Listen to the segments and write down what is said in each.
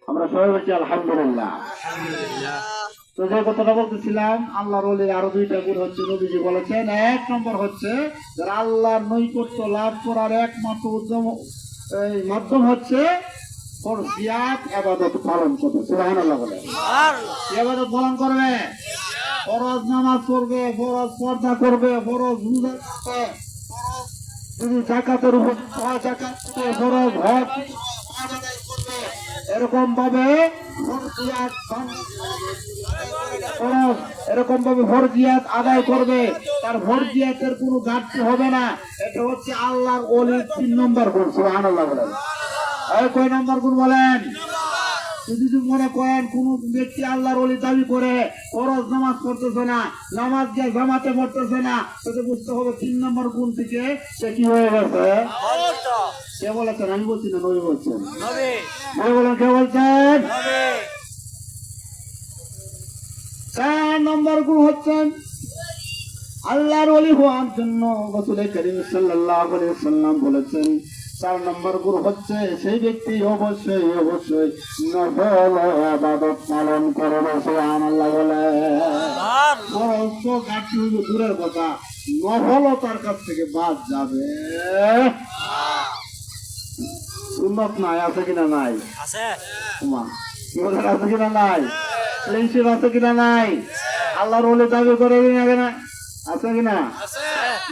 আমরা সবাই বলছি আলহামদুলিল্লাহ। তো যে কথাটা বলতেছিলাম, আল্লাহর ওলির আরো দুইটা গুণ হচ্ছে, নবীজি বলেছেন। এক নম্বর হচ্ছে যারা আল্লাহর নৈকট্য লাভ করার একমাত্র উদ্যম মাধ্যম হচ্ছে ফরজিয়াত ইবাদত পালন করবে। সুবহানাল্লাহ বলে ইবাদত পালন করবে, ফরজ নামাজ পড়বে, ফরজ পর্দা করবে, ফরজ রোজা করবে, যদি যাকাতের উপর হয় যাকাত করবে, ফরজ হজ আদায় করবে। এরকম ভাবে ফরজিয়াত আদায় করবে, তার ফরজিয়াতের কোনো ঘাটতি হবে না। এটা হচ্ছে আল্লাহর ওলির 3 নম্বর গুণ। সুবহানাল্লাহ বলেন। কয় নম্বর গুণ বলেন? যদি মনে করেন কোন ব্যক্তি আল্লাহর ওলি দাবি করে ফরজ নামাজ পড়তেছে না, নামাজ গিয়ে জামাতে পড়তেছে না, তাতে বুঝতে হবে 3 নম্বর গুণ থেকে সে কি হয়ে গেছে। কে বলেছেন? আমি বলছি না, নবী বলছেন। বলেন কে বলছেন? 4 নম্বর গুণ হচ্ছেন আল্লাহর ওলি হওয়ার জন্য রাসূল করিম সাল্লাল্লাহু আলাইহি ওয়াসাল্লাম বলেছেন 4 নম্বর গুণ হচ্ছে সেই ব্যক্তি অবশ্যই নফল ইবাদত পালন করবে। সুবহানাল্লাহ বলে। ফরজ তো ঘাটতি হইল দূরের কথা, নফলও তার কাছ থেকে বাদ যাবে। সুন্নত নাই, আছে কিনা নাই? আছে। আছে কিনা নাই? প্রিন্সিপ আছে কিনা নাই? আল্লাহর ওলি দাবি করে না, আছে কিনা?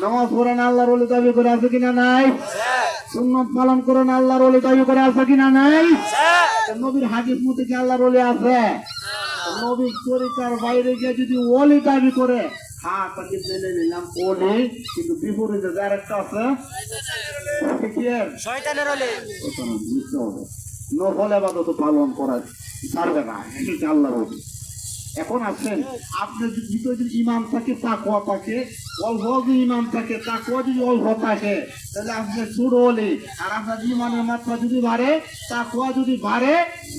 নামাজ পড়েন আল্লাহর ওলি দাবি করে, আছে কিনা নাই? সুন্নত পালন করেন আল্লাহর ওলি দাবি করে, আছে কিনা নাই? নবীর হাদিস মতে কি আল্লাহর ওলি আছে? নবীর তরিকার বাইরে গিয়ে যদি ওলি দাবি করে, হ্যাঁ তাকে মেনে নিলাম ওলি, কিন্তু বিপরীতে যার একটা আছে শয়তানের ওলি, বুঝতে হবে নফল ইবাদত পালন করা পারবে না, এটা আল্লাহর ওলি। এখন আসেন, আপনার ভিতরে যদি ইমান থাকে, তাকওয়া থাকে, অল্প যদি ইমান থাকে, তাকওয়া যদি অল্প থাকে, তাহলে আপনি ছোট ওলি। আর আপনার ইমানের মাত্রা যদি বাড়ে, তাকওয়া যদি বাড়ে,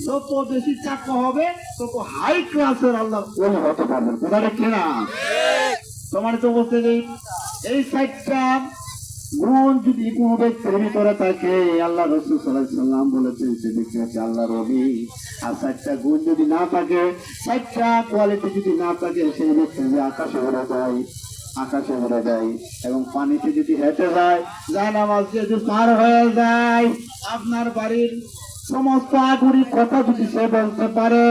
যত বেশি তাকওয়া হবে তত হাই ক্লাসের আল্লাহ ওলি হতে পারবেন। কোথায় কিনা সম্মানিত উপস্থিতি, এই 4টা গুণ যদি কোনো ব্যক্তির ভিতরে থাকে, আল্লাহ রাসূল সাল্লাল্লাহু আলাইহি ওয়াসাল্লাম বলেছেন সে ব্যক্তি হচ্ছে আল্লাহর ওলি। আর 4টা গুণ যদি না থাকে, 4টা কোয়ালিটি যদি না থাকে, সেই ব্যক্তি আকাশে উড়ে যায়, আকাশে উড়ে যায় এবং পানিতে যদি হেঁটে যায়, জায়নামাজ যদি পার হয়ে যায়, আপনার বাড়ির সমস্ত আগুরি কথা যদি সে বলতে পারে,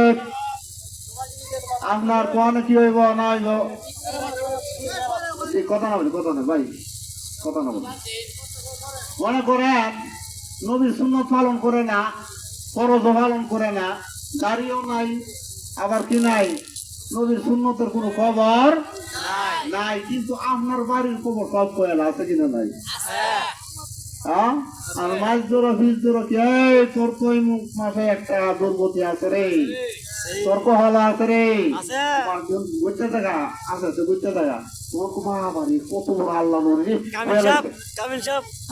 আপনার কোন কি হইব না হইব, কথা না বলি, কথা না ভাই, কথা না বলি। মনে করেন নবীর সুন্নাত পালন করে না, ফরজ পালন করে না, দাড়িও নাই, আবার কি নাই, নবীর সুন্নতের কোনো খবর নাই, কিন্তু আপনার বাড়ির খবর সব কয়েল আছে কিনা নাই? হ্যাঁ, আর মাছ ধরো ফিস ধরো কি, তোর কই মুখ মাসে একটা দুর্গতি আছে রে, তর্ক হলা আছে রে, বুঝতে থাকা আছে তো, বুঝতে থাকা তোমার কুমা বাড়ি কত বড় আল্লাহ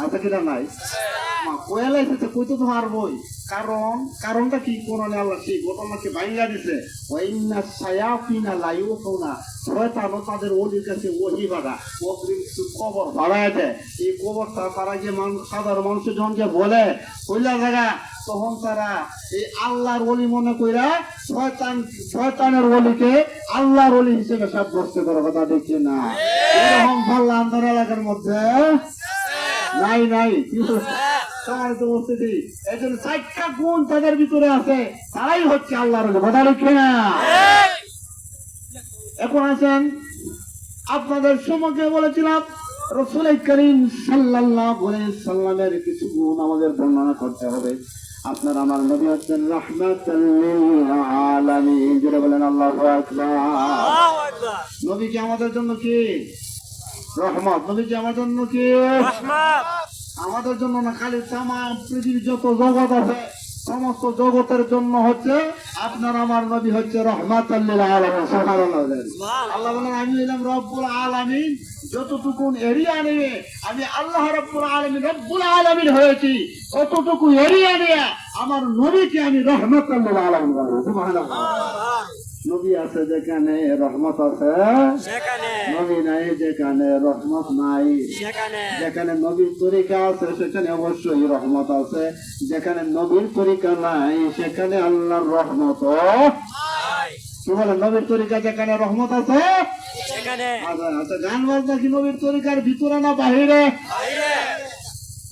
আছে কিনা নাই? কোয়েল এসেছে, কই তো হারবই। কারণটা কি? কোরআনে আল্লাহ সেই ঘটনাকে ভাঙিয়া দিছে। ওয়াইন্না শায়াতিনা লা ইউতুনা, শয়তানও তাদের ওলির কাছে ওহী বাড়া, অগ্রিম কবর বাড়ায় দেয়। এই কবরটা তারা যে সাধারণ মানুষের যখন যে বলে কইলা জায়গা, তখন তারা এই আল্লাহর ওলি মনে কইরা শয়তানের ওলিকে আল্লাহর ওলি হিসেবে সাব্যস্ত করার কথা দেখছে না। এরকম পাল্লা আন্দার এলাকার মধ্যে নাই নাই। সম্মানিত উপস্থিতি, এই জন্য 4টা গুণ তাদের ভিতরে আছে, তারাই হচ্ছে আল্লাহর ওলি। কথা লিখে না। এখন আছেন, আপনাদের সম্মুখে বলেছিলাম রাসূল করিম সাল্লাল্লাহু আলাইহি ওয়াসাল্লামের কিছু গুণ আমাদের বর্ণনা করতে হবে। আপনার আমার নবী হচ্ছেন রাহমাতাল লিল আলামিন। যারা বলেন আল্লাহু আকবার। নবী কি আমাদের জন্য কি রহমত? নবী কি আমাদের জন্য কি রহমত? আমাদের জন্য না, খালি তামাম পৃথিবীর যত জগৎ আছে সমস্ত জগতের জন্য হচ্ছে আপনার আমার নবী হচ্ছে রহমাতাল লিল আলামিন। সুবহানাল্লাহ। আল্লাহ বলেন আমি হলাম রব্বুল আলামিন, যতটুকু এরিয়া নিয়ে আমি আল্লাহ রব্বুল আলামিন হয়েছি, ততটুকু এরিয়া নিয়ে আমার নবীকে আমি রহমাতাল লিল আলামিন বলবো। সুবহানাল্লাহ। নবী আছে যেখানে রহমত আছে, সেখানে নবী নাই যেখানে রহমত নাই। সেখানে যেখানে নবীর তরিকা আছে সেখানে অবশ্যই রহমত আছে, যেখানে নবীর তরিকা নাই সেখানে আল্লাহর রহমত কি বলে, নবীর তরিকা যেখানে রহমত আছে সেখানে আচ্ছা আচ্ছা, গান বাজনা কি নবীর তরিকার ভিতরে না বাহিরে? বাইরে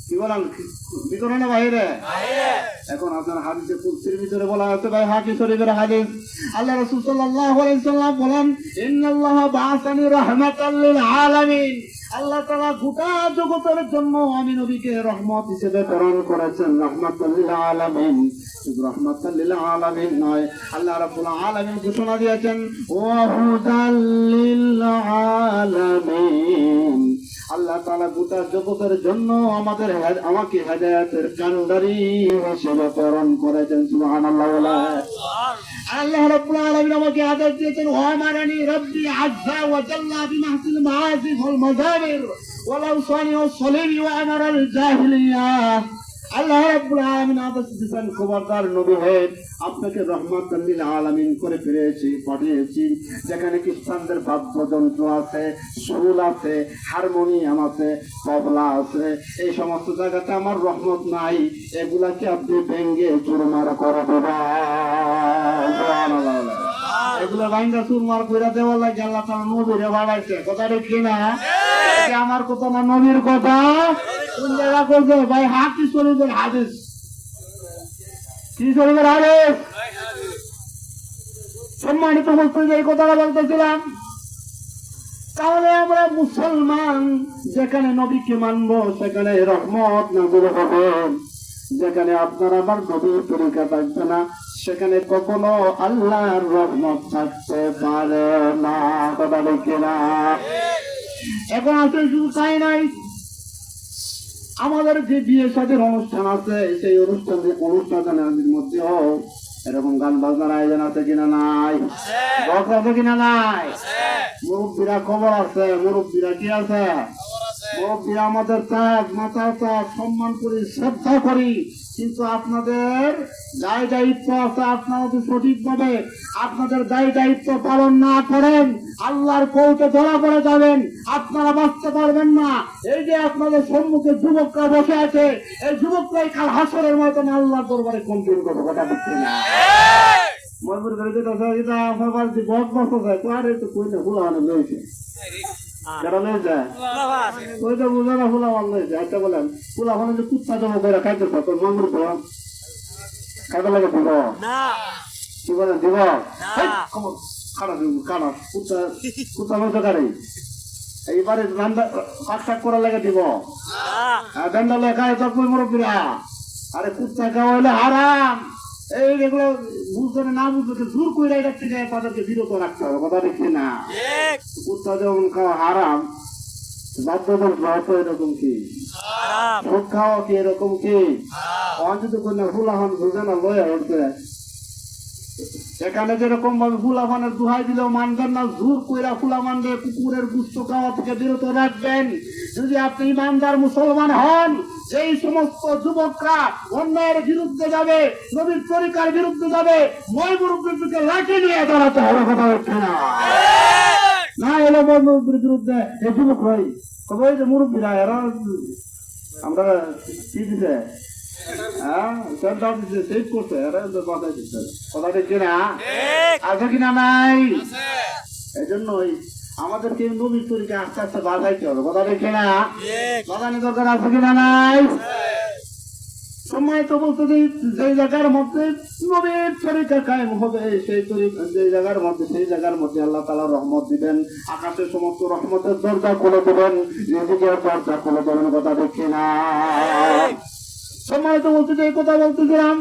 কি বলেন, ভিতরে না বাহিরে? বাইরে এখন আপনার হাদিসে কুদসির ভিতরে বলা আছে, ভাই হাদিস শরীফের হাদিস, আল্লাহ রাসূল সাল্লাল্লাহু আলাইহি সাল্লাম বলেন, ইন্নাল্লাহা বাআসানি রাহমাতাল লিল আলামিন, আল্লাহ তাআলা গোটা জগতের জন্য আমি নবীকে রহমত হিসেবে প্রেরণ করেছেন। রাহমাতাল লিল আলামিন, শুধু রাহমাতাল লিল আলামিন নয়, আল্লাহ রাব্বুল আলামিন ঘোষণা দিয়েছেন ওয়া হুদাল লিল আলামিন, আল্লাহ তাআলা গোটা জগতের জন্য আমাকে হেদায়েতের কান্ডারি হিসেবে প্রেরণ করেছেন। সুবহানাল্লাহ। আল্লাহ রাব্বুল আলামিন আমাকে আদেশ দিয়েছেন, ওয়া আমারানি রাব্বি আযজা ওয়া জাল্লা বিমাহসিল মাআজিফ ওয়াল মাযামির ওয়াল আওসানি ওয়াস সালিমি ওয়া আমারাল জাহিলিয়া। আল্লাহ রাব্বুল আলামিন আদেশ দিয়েছেন, খবরদার নবী হে, আপনাকে রহমাতাল লিল আলামিন করে পাঠিয়েছি, যেখানে খ্রিস্টানদের বাদ্যযন্ত্র আছে, সুর আছে, হারমোনিয়াম আছে, তবলা আছে, এই সমস্ত জায়গাতে আমার রহমত নাই, এগুলাকে আপনি ভেঙ্গে চুরমার করে দেবেন। এগুলো ভাঙ্গা চুরমার করে দেওয়ার লাগে আল্লাহ তাআলা নবীরে বাড়াইছে। কথা ঠিক না? এটা আমার কথা না, নবীর কথা। কোন জায়গা করছে ভাই? হাদিস শরীফের হাদিস। কি শরীফের হাদিস? সম্মানিত মুসলিম, এই কথাটা বলতেছিলাম। তাহলে আমরা মুসলমান যেখানে নবীকে মানব সেখানে রহমত নাযিল হবে, যেখানে আপনার আমার নবীর তরিকা থাকবে না সেখানে কখনো আল্লাহর রহমত থাকতে পারে না। কথা ঠিক না? এখন আছে শুধু তাই নাই, আমাদের যে বিয়ে শাদীর অনুষ্ঠান আছে সেই অনুষ্ঠানের মধ্যেও এরকম গান বাজনার আয়োজন আছে কিনা নাই? বক্স আছে কিনা নাই? মুরব্বীরা খবর আছে, মুরব্বীরা কি আছে? মুরব্বীরা আমাদের ত্যাগ, মাথা ত্যাগ, সম্মান করি, শ্রদ্ধা করি, কিন্তু আপনাদের দায় দায়িত্ব আছে, আপনারা যদি সঠিকভাবে আপনাদের দায় দায়িত্ব পালন না করেন আল্লাহর কোর্টে ধরা পড়ে যাবেন, আপনারা বাঁচতে পারবেন না। এই যে আপনাদের সম্মুখে যুবকরা বসে আছে, এই যুবকরাই কাল হাসরের মতন আল্লাহর দরবারে কম্পিউর করবে। কথা বলছে না মজবুর করে দিতে এটা আমার বাড়িতে বক বসে যায়, তো আর একটু কই না ভুলা মানে লইছে যারা লয়ে যায় ওই তো বুঝে না ফুলা মান লইছে। আচ্ছা বলেন, ফুলা মানে যে কুত্তা জমা করে খাইতে তোর মঙ্গল খাইতে লাগে দিব কি বলেন? দিব খাড়া দিব, কানা কুত্তা কুত্তা মাংস কাড়ে এইবারে রান্না শাক শাক করার লাগে দিব, ডান্ডা লেখায় তো মুরব্বীরা। আরে কুত্তা খাওয়া হলে হারাম, এইগুলো বুঝতে না বুঝতে জোর করে এটা থেকে তাদেরকে বিরত রাখতে হবে। কথা দেখছি না? কুত্তা যেমন খাওয়া হারাম, বাদ্যযন্ত্র হতো এরকম কি, ভোগ খাওয়া কি এরকম কি, যদি কন্যা ফুলাহন বুঝে না লয়ে উঠছে এখানে যেরকম ভাবে ফুলাফানের দোহাই দিলেও মানবেন না, জোর কইরা ফুলা মানবে, কুকুরের গুস্ত খাওয়া থেকে বিরত রাখবেন। যদি আপনি ইমানদার মুসলমান হন, যেই সমস্ত যুবকরা অন্যায়ের বিরুদ্ধে যাবে, নবীর তরিকার বিরুদ্ধে যাবে, মই মুরব্বীর দিকে লাঠি নিয়ে দাঁড়াতে হবে। কথা হচ্ছে না? না এলো মই মুরব্বীর বিরুদ্ধে এই যুবক ভাই তবে এই যে মুরব্বীরা এরা আমরা কি দিছে সেভ করছে, এরা বাঁচাই দিচ্ছে। কথা দেখছি না? আছে কিনা নাই? এই জন্যই আমাদেরকে নবীর তরিকা আস্তে আস্তে বাঁচাইতে হবে। কথা দেখি না? বাঁচানোর দরকার আছে কিনা নাই? সময় তো বলতে যে জায়গার মধ্যে নবীর তরিকা কায়েম হবে সেই যে জায়গার মধ্যে আল্লাহ তাআলা রহমত দিবেন, আকাশের সমস্ত রহমতের দরজা খুলে দেবেন, রিজিকের দরজা খুলে দেবেন। কথা দেখি না? সময় তো বলতে যে কথা বলতেছিলাম,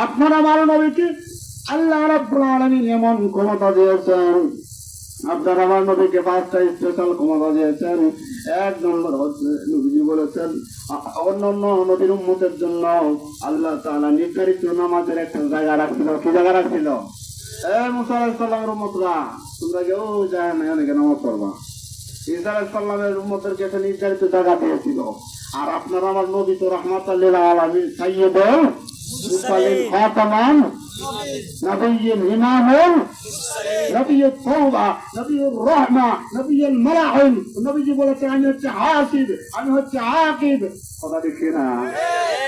আপনার আমার নবীকে আল্লাহ রাব্বুল আলামিন এমন ক্ষমতা দিয়েছেন, আপনার আমার নবীকে 5টা স্পেশাল ক্ষমতা দিয়েছেন। 1 নম্বর হচ্ছে নবীজি বলেছেন অন্যান্য নবীর উম্মতের জন্য আল্লাহ তাআলা নির্ধারিত নামাজের একটা জায়গা রাখছিল। কি জায়গা রাখছিল? মুসা আলাইহিস সালামের উম্মতরা তোমরা কেউ যায় না অনেকে নামাজ পড়বা। ঈসা আলাইহিস সালামের উম্মতদেরকে একটা নির্ধারিত জায়গা দিয়েছিল। আর আপনার আমার নবী তো রাহমাতাল লিল আলামিন, সাইয়্যিদুল মুরসালিন, খাতামান নবীর ইমামুল নবীর তওবা নবীর রহমা নবীর মালাহিম নবীজি বলেছেন আমি হচ্ছে হাসিব আমি হচ্ছে আকিব কথা দেখি না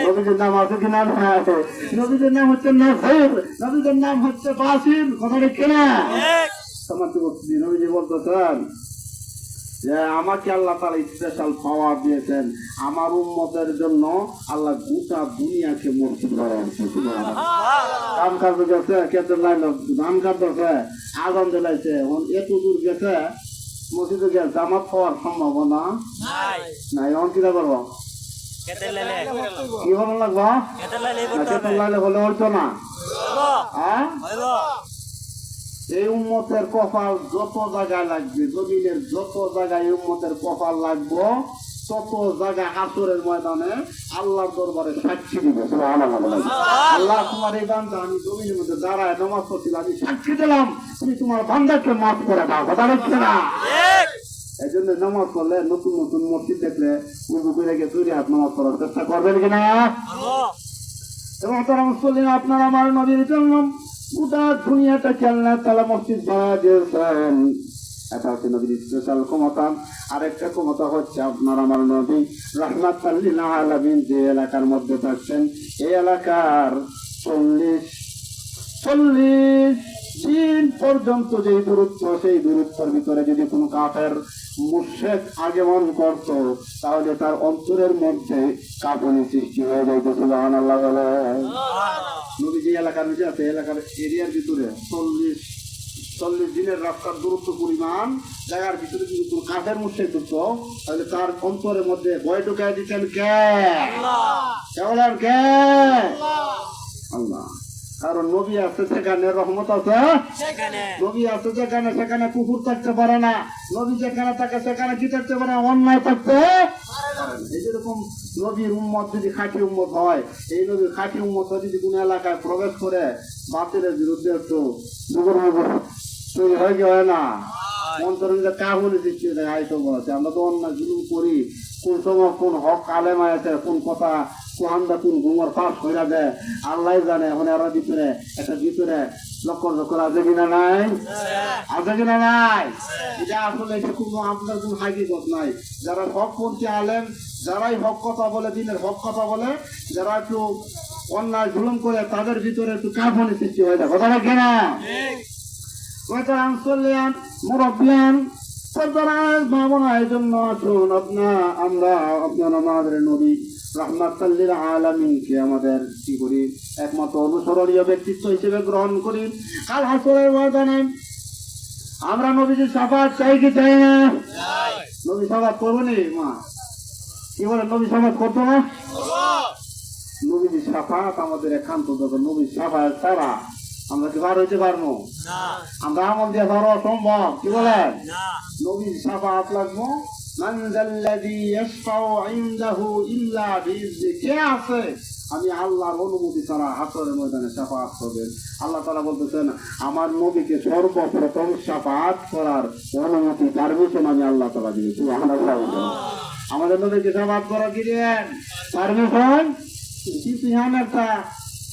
নবীর নাম আছে কি নাম আছে নবীর নাম হচ্ছে নাসির নবীর নাম হচ্ছে বাসির কথা দেখি না সমাজ নবীজি বলতেছেন যে আমাকে আল্লাহ তাআলা স্পেশাল পাওয়ার দিয়েছেন আমার উম্মতের জন্য আল্লাহ গোটা দুনিয়াকে মসজিদ বানাইছে কাম কাজ গেছে কেটে লাইন ধান কাটছে আজান দিলাইছে এত দূর গেছে মসজিদে গিয়ে জামাত পাওয়ার সম্ভাবনা নাই এখন কিনা করবো কি ভালো লাগবো কেটে লাইলে হলে হইতো না হ্যাঁ এই উম্মতের কপাল যত জায়গায় লাগবে জমিনের যত জায়গায় উম্মতের কপাল লাগবো তত জায়গায় হাসরের ময়দানে আল্লাহর দরবারে সাক্ষী দিবে আল্লাহ তোমার এই বান্দা আমি জমিনের মধ্যে দাঁড়ায় নামাজ পড়ছিলাম আমি সাক্ষী দিলাম তুমি তোমার বান্দাকে মাফ করে দাও কথা বলছে না এই জন্য নামাজ পড়লে নতুন নতুন মসজিদ দেখলে উজু করে গিয়ে দুই হাত নামাজ পড়ার চেষ্টা করবেন কিনা এবং তারা মুসলিম আপনার আমার নবীর জন্য গোটা দুনিয়াটা খেলনা তালা মসজিদ বানিয়েছেন এটা হচ্ছে নবীর স্পেশাল ক্ষমতা আরেকটা ক্ষমতা হচ্ছে আপনার আমার নবী রাহমাতাল লিল আলামিন যে এলাকার মধ্যে থাকছেন এই এলাকার 40 দিন পর্যন্ত যে দূরত্ব সেই দূরত্বের ভিতরে যদি কোনো কাফের মুশরিক আগমন করত তাহলে তার অন্তরের মধ্যে কাঁপুনি সৃষ্টি হয়ে যাইত সুবহানাল্লাহ বলে নবী যে এলাকার ভিতরে আছে এলাকার এরিয়ার ভিতরে 40 দিনের রাস্তার দূরত্ব পরিমাণ জায়গার ভিতরে যদি কোনো কাফের মুশরিক ঢুকতো তাহলে তার অন্তরের মধ্যে ভয় ঢুকাই দিতেন কে কেবল কে আল্লাহ কারণ নবী আছে সেখানে রহমত আছে নবী আছে যেখানে সেখানে কুকুর থাকতে পারে না নবী যেখানে থাকে সেখানে কি থাকতে পারে অন্যায় থাকতে এই যেরকম নবীর উম্মত যদি খাঁটি উম্মত হয় এই নবীর খাঁটি উম্মত যদি কোনো এলাকায় প্রবেশ করে বাতিলের বিরুদ্ধে একটু তৈরি হয়ে হয় না অন্তরে কাহুনি সৃষ্টি হয়ে আইতো বলছে আমরা তো অন্যায় জুলুম করি কোন সময় কোন হক আলেম আছে কোন কথা কোহান্দা কোন ঘুমর পাস হইয়া দেয় আল্লাহ জানে এখন এরা ভিতরে একটা ভিতরে লক্ষ্য আছে কিনা নাই আছে কিনা নাই এটা আসলে এটা কোনো আপনার কোন হাকিকত নাই যারা হকপন্থী আলেম যারাই হক কথা বলে দিনের হক কথা বলে যারা একটু অন্যায় জুলুম করে তাদের ভিতরে একটু কাঁপুনি সৃষ্টি হয়ে যায় কথা রাখে না মুরব্বিয়ান এই জন্য আসুন আমরা আপনার আমাদের নবী রাহমাতাল লিল আলামিনকে আমাদের কি করি একমাত্র অনুসরণীয় ব্যক্তিত্ব হিসেবে গ্রহণ করি কাল হাসরের ময়দানে আমরা নবীজির শাফাত চাই কি চাই না নবী শাফাত করবো নি মা কি বলে নবী শাফাত করতো না নবীজির শাফাত আমাদের একান্ত দরকার নবীর শাফাত ছাড়া আমরা কি বার হইতে পারবো আমরা আমল দিয়ে পারো অসম্ভব কি বলেন নবীর শাফাত লাগবো মান যাল্লাযী ইয়াশফাউ ইনদাহু ইল্লা বিইذনি কে আছে আমি আল্লাহর অনুমতি ছাড়া হাসরের ময়দানে শাফাত করবেন আল্লাহ তাআলা বলতেছেন আমার নবীকে সর্বপ্রথম শাফাত করার অনুমতি পারমিশন আমি আল্লাহ তাআলা দিয়েছি সুবহানাল্লাহ আমাদের নবীকে শাফাত করার কি দেন পারমিশন কিন্তু একটা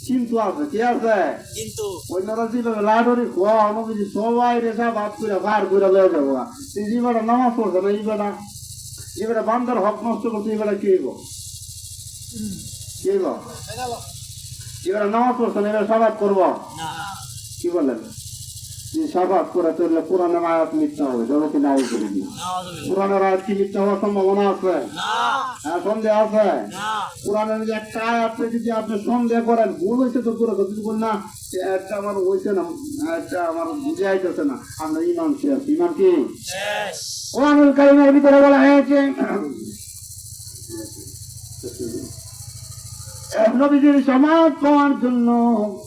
কিন্তু আছে কি আছে কিন্তু অন্যরা যেভাবে লাডরি খোয়া নবীজি সবাই রেখা ভাত করে বার করে লয়ে যাবো তুই যেবেলা নামাজ পড়ছে না এইবেলা বান্দার হক নষ্ট করছে এইবেলা কি হইব কি হইব এবারে নামাজ পড়ছে না এবার সাবাত করবো কি বলেন সাবাত করে চললে পুরানের আয়াত মিথ্যা হবে জগৎ কি নাও করে দিই পুরানের আয়াত কি মিথ্যা হওয়ার সম্ভাবনা আছে হ্যাঁ সন্দেহ আছে পুরানের যে একটা আয়াত যদি আপনি সন্দেহ করেন ভুল হয়েছে তো পুরো যদি বল না একটা আমার হয়েছে না একটা আমার বুঝে আইতেছে না আমরা ইমান শেষ ইমান কি কোরআনুল কারীমের ভিতরে বলা হয়েছে নবীজির সমাজ পাওয়ার জন্য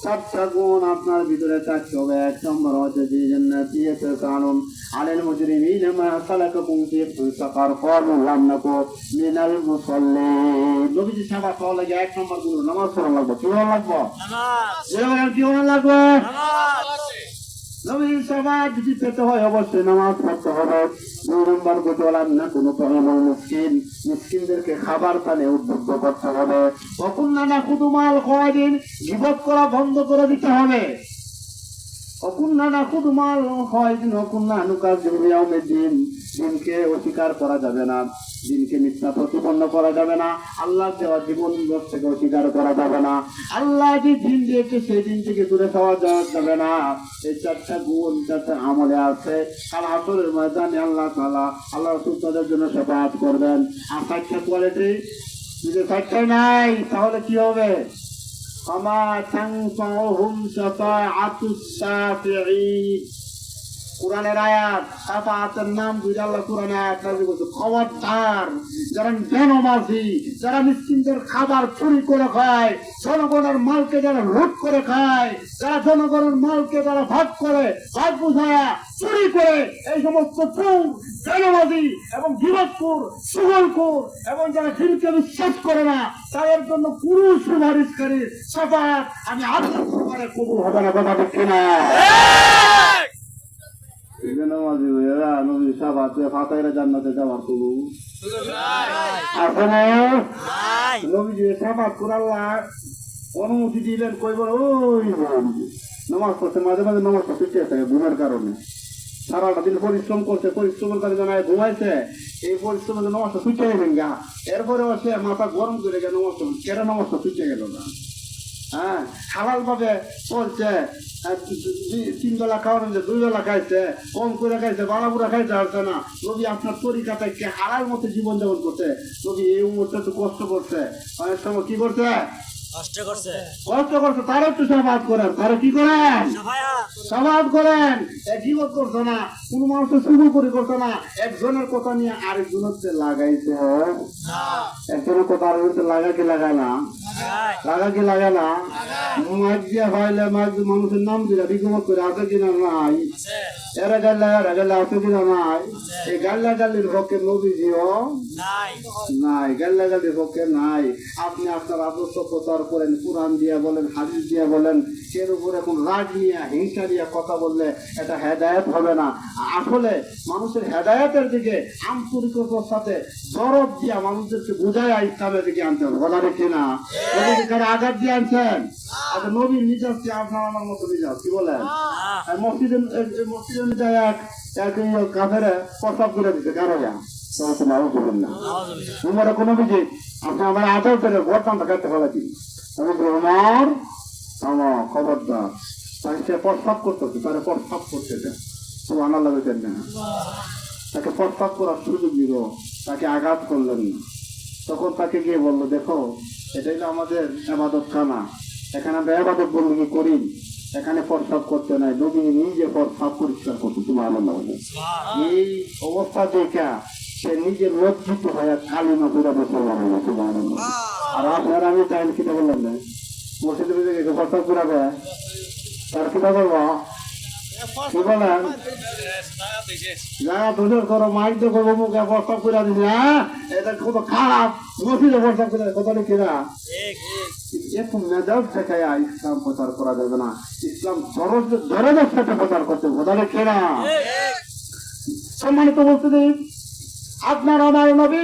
7টা গুণ আপনার ভিতরে থাকতে হবে। 1 নম্বর হচ্ছে যে জান্নাতি ইয়াতাসালুন আলাল মুজরিমিনা মা সালাকাকুম ফি সাকার ক্বালু লাম নাকু মিনাল মুসাল্লিন। নবীজির সমাজ পাওয়া লাগে 1 নম্বর গুণ নামাজ পড়া লাগবে। কি লাগবে? নামাজ। কি লাগবে? নামাজ। নবীর সমাজ যদি পেতে হয় অবশ্যই নামাজ পড়তে হবে। 2 নম্বর কথা বললাম না, কোনো প্রবলেম মিসকিনদেরকে খাবার পানে উদ্বুদ্ধ করতে হবে। অকুন্না না কুদুমাল কয়দিন গীবত করা বন্ধ করে দিতে হবে। অকুন্না না কুদুমাল কয়দিন অকুন্না নুকাজ জমিয়াউমের দিন, দিনকে অস্বীকার করা যাবে না, দিনকে মিথ্যা প্রতিপন্ন করা যাবে না, আল্লাহ দেওয়া জীবন থেকে অস্বীকার করা যাবে না, আল্লাহ যে দিন দিয়েছে সেই দিন থেকে দূরে খাওয়া যাবে না। এই 4টা গুণ 4টা আমলে আছে। কাল আসরের ময়দানে আল্লাহ তাআলা আল্লাহ রাসূল তাদের জন্য শাফাআত করবেন। আর 4টা কোয়ালিটি যদি 4টাই নাই তাহলে কি হবে? আমা তানফাউহুম শাফাআতুস শাফিঈন। কোরআনের আয়াত, শাফাআতের নাম দুইটা আল্লাহ কোরআনে আয়াত নাযিল করেছে। খবরদার যারা বেনামাজি, যারা মিসকিনদের খাবার চুরি করে খায়, জনগণের মালকে যারা লুট করে খায়, যারা জনগণের মালকে যারা ভাগ করে, ভাগ বুঝায়া চুরি করে, এই সমস্ত চোর, বেনামাজি এবং গীবতখোর, সুগলখোর এবং যারা দিনকে বিশ্বাস করে না, তাদের জন্য পুরো সুপারিশকারী শাফাআত আমি আল্লাহর দরবারে কবুল হবে না। কথা ঠিক কিনা? বেনামাজি এরা নবীর শাফাআতে ফাতাইরা জান্নাতে যাওয়ার কোনো আছে না? নবীজি শাফাআত করে আল্লাহ অনুমতি দিলেন। কইব ওই নামাজ পড়ছে, মাঝে মাঝে নামাজ পড়তে থাকে ঘুমের কারণে, সারাটা দিন পরিশ্রম করছে, পরিশ্রমের কারণে ঘুমাইছে, এই পরিশ্রমের জন্য নামাজটা ছুটে গেলেন গা। এরপরে সে মাথা গরম করে গেল, নামাজটা কেন নামাজটা ছুটে গেল না? হ্যাঁ, হালাল ভাবে চলছে, 3 বেলা খাওয়ানো, 2 বেলা খাইছে, কম করে খাইছে, বালাপুরা খাইতে পারছে না। নবী আপনার তরিকাতে হালাল মতো জীবন যাপন করছে। নবী এই মুহূর্তে একটু কষ্ট করছে, অনেক সময় কি করছে? কষ্ট করছে। তারা একটু শাফাআত করেন, তারা কি করেন? শাফাআত করেন। গীবত করছে না, কোন মানুষের চুরি করছে না, একজনের কথা নিয়ে আরেকজনের লাগাইছে। একজনের কথা আরেকজনের লাগা কি লাগায় না? লাগা কি লাগায় না? মাইক দিয়ে ভাইলে মাইক মানুষের নাম দিলা বিগমত করে আছে কিনা নাই? এরা গাল্লা আছে কিনা নাই? এই গাল্লা গাল্লির পক্ষে নবীজিও নাই, গাল্লা গাল্লির পক্ষে নাই। আপনি আপনার আদর্শ প্রচার করেন, কোরআন দিয়ে বলেন, হাদিস দিয়ে বলেন, এর উপর এখন রাগ নিয়ে হিংসা নিয়ে কথা বললে এটা হেদায়েত হবে না। আসলে মানুষের হেদায়েতের দিকে আন্তরিকতার সাথে দরদ দিয়া মানুষদেরকে বুঝায় ইসলামের দিকে আনতে হবে। কথা রেখে না আঘাত দিয়ে আনছেন। আচ্ছা, নবীর মিজাজ কি আপনার আমার মতো মিজাজ? কি বলেন? মসজিদের মধ্যে এক কাফেরে প্রস্তাব করে দিতে কারো না কোনো বিজি আপনি আমার আদর করে বর্তমানটা কাটতে ফেলাছি আমার খবরদার। তাকে সে প্রস্তাব করতেছে, তারা প্রস্তাব করতেছে, খুব আনা লাগতেন না, তাকে প্রস্তাব করার সুযোগ দিল, তাকে আঘাত করলেন না। তখন তাকে গিয়ে বললো, দেখো এটাই তো আমাদের ইবাদত খানা, এখানে আমরা ইবাদত বন্দী করি, এখানে প্রস্তাব করতে নাই। নবী নিজে প্রস্তাব পরিষ্কার করতে, তোমার এই অবস্থা দেখা সে নিজের লজ্জিত হয়ে কালিমা পুরা বছর আর আপনার আমি চাইলে কিনা বললাম না মসজিদে প্রস্তাব করাবে তার কিনা বলবো কি বলেন? জায়গা তুলে করো, মাইক দিয়ে করবো, মুখে প্রস্তাব করে দিবি। হ্যাঁ, এটা কত খারাপ, মসজিদে প্রস্তাব করে কথাটা কিনা এরকম মেজাজ দেখায় ইসলাম প্রচার করা যাবে না। ইসলাম ধরনের সাথে প্রচার করতে কথাটা কিনা। সম্মানিত বলতে দিন, আপনার আমার নবী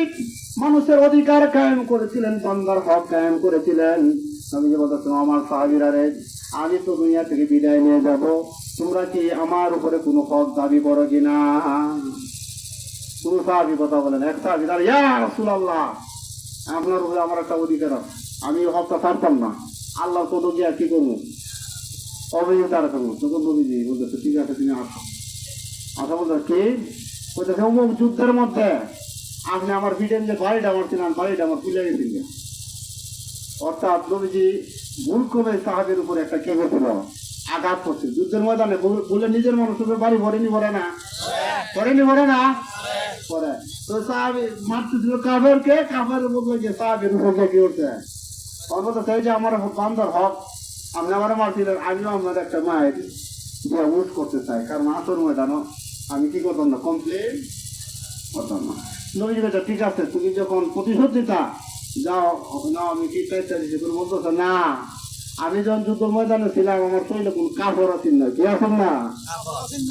মানুষের অধিকার কায়েম করেছিলেন, বান্দার হক কায়েম করেছিলেন। আমি যে বলতেছেন, আমার সাহাবীরা রে, আমি তো দুনিয়া থেকে বিদায় নিয়ে যাব, তোমরা কি আমার উপরে কোনো হক দাবি করো কিনা? কোন সাহাবী কথা বলেন? এক সাহাবী তার, ইয়া রাসূলুল্লাহ, আপনার উপরে আমার একটা অধিকার আছে, আমি হকটা ছাড়তাম না, আল্লাহ কত গিয়া কি করবো, অভিযোগ তারা করবো। তখন নবীজি বলতেছে, ঠিক আছে তুমি আসো। আচ্ছা বলতে কি বলতেছে, অমুক যুদ্ধের মধ্যে আপনি আমার বিটেন যে বাড়িটা আমার ছিলেন, বাড়িটা আমার তুলে গেছিলেন। অর্থাৎ নবীজি ভুল করে সাহাবের উপরে একটা কেঁপে ছিল, আঘাত করছে যুদ্ধের ময়দানে। বলে নিজের মানুষের বাড়ি ভরেনি, ভরে না, ভরেনি, ভরে না, পরে তো সাহাবি মারতেছিল কাফেরকে, কাফের বললো যে সাহাবের উপরে কি করছে, অর্থাৎ সেই যে আমার বান্দার হক, আপনি আমার মারছিলেন, আমিও আপনার একটা মায়ের যে উঠ করতে চাই, কারণ আসর ময়দানও আমি কি করতাম না, কমপ্লেন করতাম না। নবীজি বলছে, ঠিক আছে, তুমি যখন প্রতিশোধ দিতা যাও না, আমি কি চাইতে দিচ্ছি, তুমি বলতেছো না, আমি যখন যুদ্ধের ময়দানে ছিলাম আমার শরীরে কোনো কাপড় আছেন না, কি আছেন না?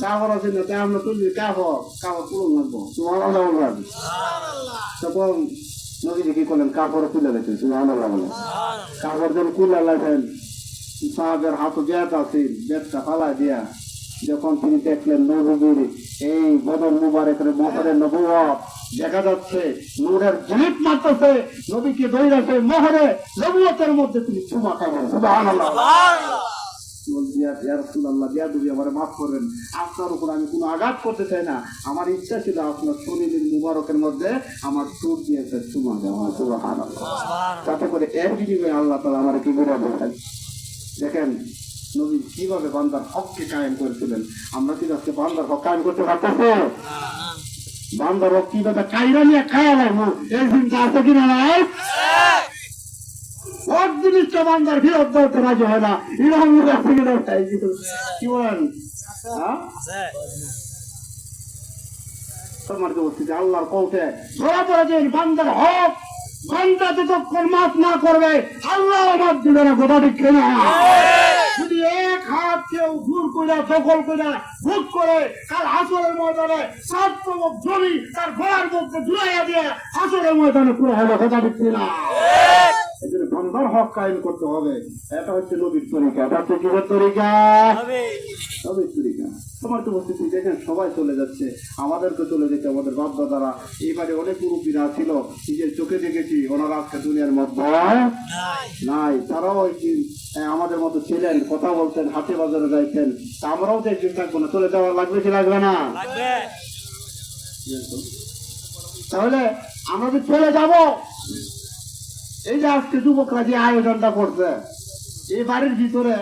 কাপড় আছেন না, তাই আমরা তৈরি কাপড় পুরো লাগবো তোমার। তখন নবীজি কি করলেন? কাপড় তুলে রেখেছেন, সুবহানাল্লাহ বলেন। কাপড় যখন তুলে রাখেন, সাহাবের হাতে ব্যাট আছে, ব্যাটটা ফালাই দিয়া যখন তিনি দেখলেন নবীজির এই বদর মুবারকের মোহরের নবুয়ত দেখা যাচ্ছে, নূরের ঝিলিক মারতেছে, নবীকে দৌড়াছে মোহরে নবুয়তের মধ্যে তিনি চুমা খাবেন, সুবহানাল্লাহ। মাফ করবেন, আপনার উপর আমি কোনো আঘাত করতে চাই না, আমার ইচ্ছা ছিল আপনার শরীরের মুবারকের মধ্যে আমার চোখ দিয়েছে চুমা দেওয়া, সুবহানাল্লাহ। যাতে করে এর বিনিময়ে আল্লাহ তাআলা আমার কি করে দেখান। দেখেন নবী কিভাবে বান্দার হককে কায়েম করেছিলেন। আমরা কি আজকে বান্দার হক কায়েম করতে পারতেছি? বান্দার হক কিভাবে কায়রা নিয়ে খায়া লাগবো এই চিন্তা আছে কিনা? নাই। সব জিনিসটা বান্দার ফেরত দেওয়াতে রাজি হয় না, এরকম কি বলেন? আল্লাহর কৌটে ধরা পড়ে যে বান্দার হক বান্দা যতক্ষণ মাফ না করবে আল্লাহ মাফ দিবে না, কথা ঠিক না? যদি এক হাত কেউ দূর করে দখল করে ভোগ করে কাল হাসরের ময়দানে 7 তবক জমি তার গলার মধ্যে ঝুলাইয়া দিয়ে হাসরের ময়দানে পুরো হলো, কথা ঠিক না? বান্দার হক কায়েম করতে হবে, এটা হচ্ছে নবীর তরিকা। এটা হচ্ছে কিসের তরিকা? নবীর তরিকা। তোমার তো উপস্থিতি দেখেন সবাই চলে যাচ্ছে, আমাদেরকে চলে যেতে আমাদের বাপ দাদারা এইবারে অনেক মুরব্বীরা ছিল, নিজের চোখে দেখেছি ওনারা আজকে দুনিয়ার মধ্যে নাই। তারাও আমাদের মতো ছিলেন, কথা বলতেন, হাটে বাজারে যাইতেন, তা আমরাও তো একদিন থাকবো না, চলে যাওয়া লাগবে কি লাগবে না? তাহলে আমরা যে চলে যাব, এই যে আজকে যুবকরা যে আয়োজনটা করছে এই বাড়ির ভিতরে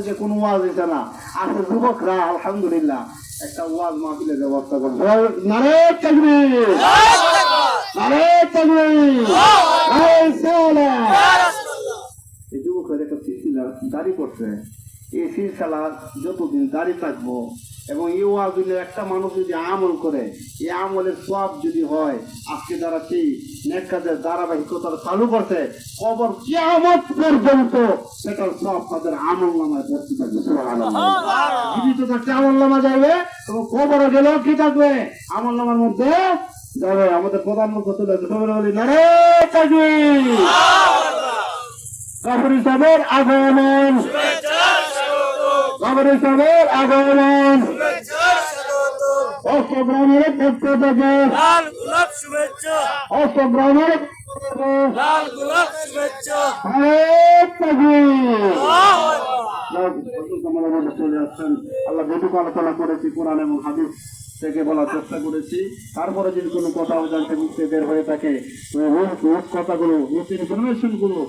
যে কোনো ওয়াজ দিতে না, আজকে যুবকরা আলহামদুলিল্লাহ একটা ওয়াজ মাহফিলের ব্যবস্থা করছে। নারে তাকবীর, নারে তাকবীর, নারে সালাত। এই যুবকরা একটা সিলসিলা জারি করছে, এই সিলসিলা যতদিন জারি থাকবো এবং এই ওয়াজ দিলে একটা মানুষ যদি আমল করে, এই আমলের সব যদি হয়, আজকে যারা সেই নেক কাজের ধারাবাহিকতা চালু করছে কবর কিয়ামত পর্যন্ত সেটার সব তাদের আমল নামায় পড়তে থাকবে, সুবহানাল্লাহ। জীবিত থাকতে আমল নামা যাবে এবং কবরে গেলেও কি থাকবে? আমল নামার মধ্যে যাবে। আমাদের প্রধানমন্ত্রী চলে আসবে, সবাই বলি নারে তাকবীর। কাফির সাহেবের আগমন, কাফির সাহেবের আগমন, অষ্টগ্রামের পক্ষ থেকে অষ্টগ্রামের চলে আসছেন। আল্লাহ যেটুকু আলোচনা করেছি কোরআন এবং হাদিস থেকে বলার চেষ্টা করেছি, তারপরে যদি কোনো কথা জানতে মুক্তি বের হয়ে থাকে কথাগুলো ইনফরমেশন গুলো